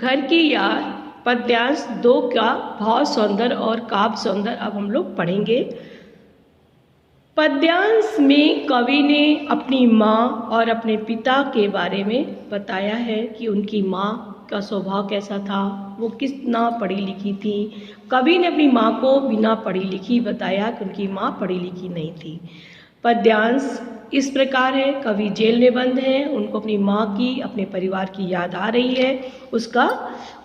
घर की याद पद्यांश 2 का भाव सौंदर्य और काव्य सौंदर्य अब हम लोग पढ़ेंगे। पद्यांश में कवि ने अपनी माँ और अपने पिता के बारे में बताया है कि उनकी माँ का स्वभाव कैसा था, वो कितना पढ़ी लिखी थी। कवि ने अपनी माँ को बिना पढ़ी लिखी बताया कि उनकी माँ पढ़ी लिखी नहीं थी। पद्यांश इस प्रकार है, कवि जेल में बंद हैं, उनको अपनी माँ की, अपने परिवार की याद आ रही है, उसका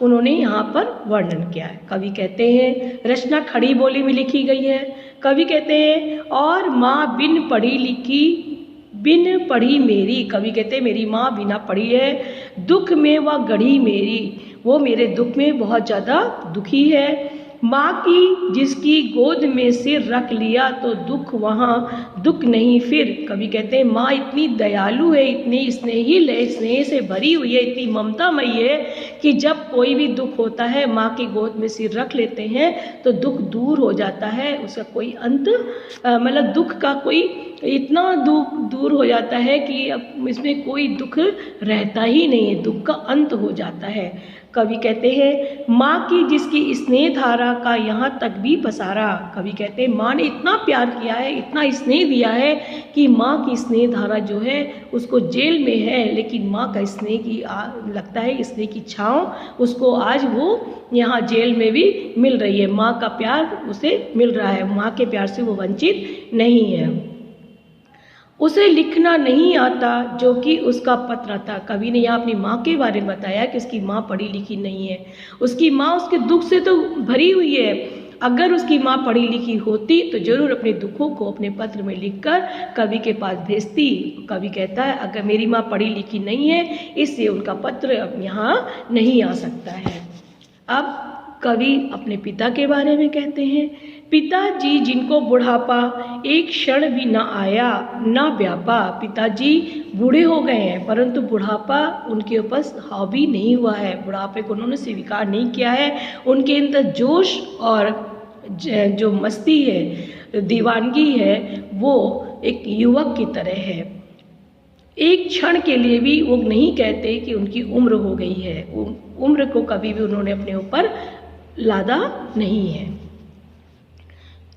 उन्होंने यहाँ पर वर्णन किया है। कवि कहते हैं, रचना खड़ी बोली में लिखी गई है। कवि कहते हैं, और माँ बिन पढ़ी लिखी बिन पढ़ी मेरी, कवि कहते हैं मेरी माँ बिना पढ़ी है, दुख में वह गढ़ी मेरी, वो मेरे दुख में बहुत ज़्यादा दुखी है। माँ की जिसकी गोद में सिर रख लिया तो दुख वहाँ दुख नहीं फिर। कवि कहते हैं माँ इतनी दयालु है, इतनी स्नेहिल है, स्नेह से भरी हुई है, इतनी ममतामयी है कि जब कोई भी दुख होता है माँ की गोद में सिर रख लेते हैं तो दुख दूर हो जाता है। उसका कोई अंत मतलब दुख का कोई इतना दुख दूर हो जाता है कि अब इसमें कोई दुख रहता ही नहीं है, दुख का अंत हो जाता है। कवि कहते हैं माँ की जिसकी स्नेह धारा का यहाँ तक भी पसारा। कवि कहते हैं माँ ने इतना प्यार किया है, इतना स्नेह दिया है कि माँ की स्नेह धारा जो है उसको जेल में है, लेकिन माँ का स्नेह की लगता है स्नेह की छाँव उसको आज वो यहाँ जेल में भी मिल रही है। माँ का प्यार उसे मिल रहा है, माँ के प्यार से वो वंचित नहीं है। उसे लिखना नहीं आता जो कि उसका पत्र था। कवि ने यहाँ अपनी माँ के बारे में बताया कि उसकी माँ पढ़ी लिखी नहीं है, उसकी माँ उसके दुख से तो भरी हुई है। अगर उसकी माँ पढ़ी लिखी होती तो जरूर अपने दुखों को अपने पत्र में लिखकर कवि के पास भेजती। कवि कहता है अगर मेरी माँ पढ़ी लिखी नहीं है इसलिए उनका पत्र अब यहाँ नहीं आ सकता है। अब कवि अपने पिता के बारे में कहते हैं, पिताजी जिनको बुढ़ापा एक क्षण भी न आया न व्यापा। पिताजी बूढ़े हो गए हैं परंतु बुढ़ापा उनके ऊपर हावी नहीं हुआ है, बुढ़ापे को उन्होंने स्वीकार नहीं किया है। उनके अंदर जोश और जो मस्ती है, दीवानगी है, वो एक युवक की तरह है। एक क्षण के लिए भी वो नहीं कहते कि उनकी उम्र हो गई है, उम्र को कभी भी उन्होंने अपने ऊपर लादा नहीं है।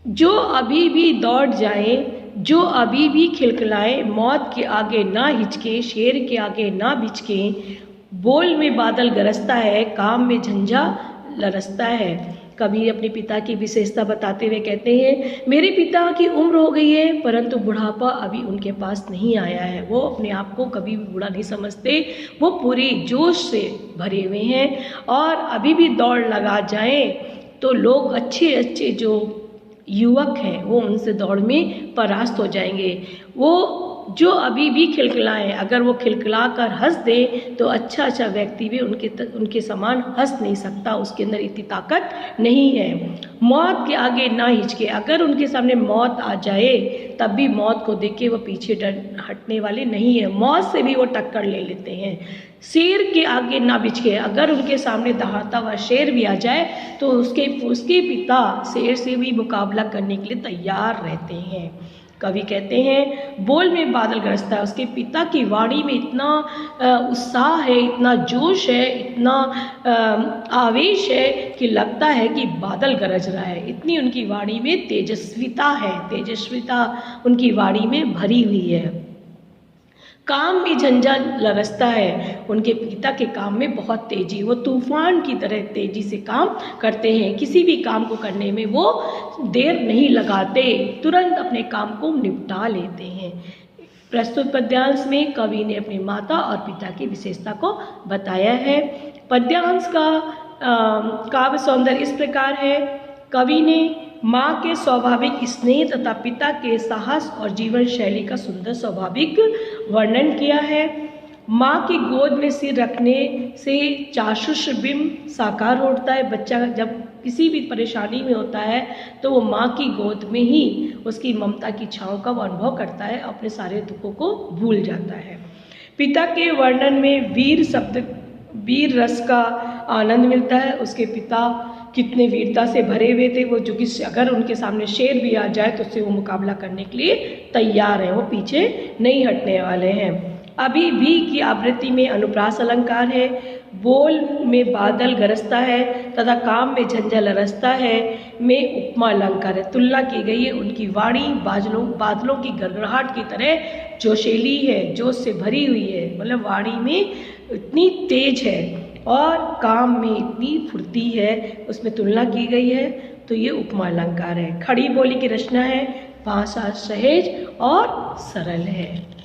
जो अभी भी दौड़ जाए, जो अभी भी खिलखिलाए, मौत के आगे ना हिचके, शेर के आगे ना बिचके। बोल में बादल गरजता है, काम में झंझा लरसता है। कवि अपने पिता की विशेषता बताते हुए कहते हैं, मेरे पिता की उम्र हो गई है परंतु बुढ़ापा अभी उनके पास नहीं आया है। वो अपने आप को कभी भी बूढ़ा नहीं समझते, वो पूरे जोश से भरे हुए हैं और अभी भी दौड़ लगा जाए तो लोग अच्छे अच्छे जो युवक हैं वो उनसे दौड़ में परास्त हो जाएंगे। वो जो अभी भी खिलखिलाएं, अगर वो खिलखिला कर हंस दे तो अच्छा व्यक्ति भी उनके समान हंस नहीं सकता, उसके अंदर इतनी ताकत नहीं है। मौत के आगे ना हिचके, अगर उनके सामने मौत आ जाए तब भी मौत को देख के वो पीछे हटने वाले नहीं है, मौत से भी वो टक्कर ले लेते हैं। शेर के आगे ना बिचके, अगर उनके सामने दहाड़ता हुआ शेर भी आ जाए तो उसके पिता शेर से भी मुकाबला करने के लिए तैयार रहते हैं। कवि कहते हैं बोल में बादल गरजता है, उसके पिता की वाणी में इतना उत्साह है, इतना जोश है, इतना आवेश है कि लगता है कि बादल गरज रहा है। इतनी उनकी वाणी में तेजस्विता है, तेजस्विता उनकी वाणी में भरी हुई है। काम में झंझा लरसता है, उनके पिता के काम में बहुत तेजी, वो तूफान की तरह तेजी से काम करते हैं। किसी भी काम को करने में वो देर नहीं लगाते, तुरंत अपने काम को निपटा लेते हैं। प्रस्तुत पद्यांश में कवि ने अपनी माता और पिता की विशेषता को बताया है। पद्यांश का काव्य सौंदर्य इस प्रकार है, कवि ने माँ के स्वाभाविक स्नेह तथा पिता के साहस और जीवन शैली का सुंदर स्वाभाविक वर्णन किया है। माँ की गोद में सिर रखने से चाक्षुष बिंब साकार होता है। बच्चा जब किसी भी परेशानी में होता है तो वो माँ की गोद में ही उसकी ममता की छाँव का वो अनुभव करता है, अपने सारे दुखों को भूल जाता है। पिता के वर्णन में वीर रस का आनंद मिलता है। उसके पिता कितने वीरता से भरे हुए थे, वो जो कि अगर उनके सामने शेर भी आ जाए तो उससे वो मुकाबला करने के लिए तैयार हैं, वो पीछे नहीं हटने वाले हैं। अभी भी की आवृत्ति में अनुप्रास अलंकार है। बोल में बादल गरजता है तथा काम में झंझल रसता है में उपमा अलंकार है। तुलना की गई है उनकी वाणी बादलों की गड़गड़ाहट की तरह जोशीली है, जोश से भरी हुई है, मतलब वाणी में इतनी तेज है और काम में इतनी फुर्ती है, उसमें तुलना की गई है। तो ये उपमा अलंकार है। खड़ी बोली की रचना है, भाषा सहज और सरल है।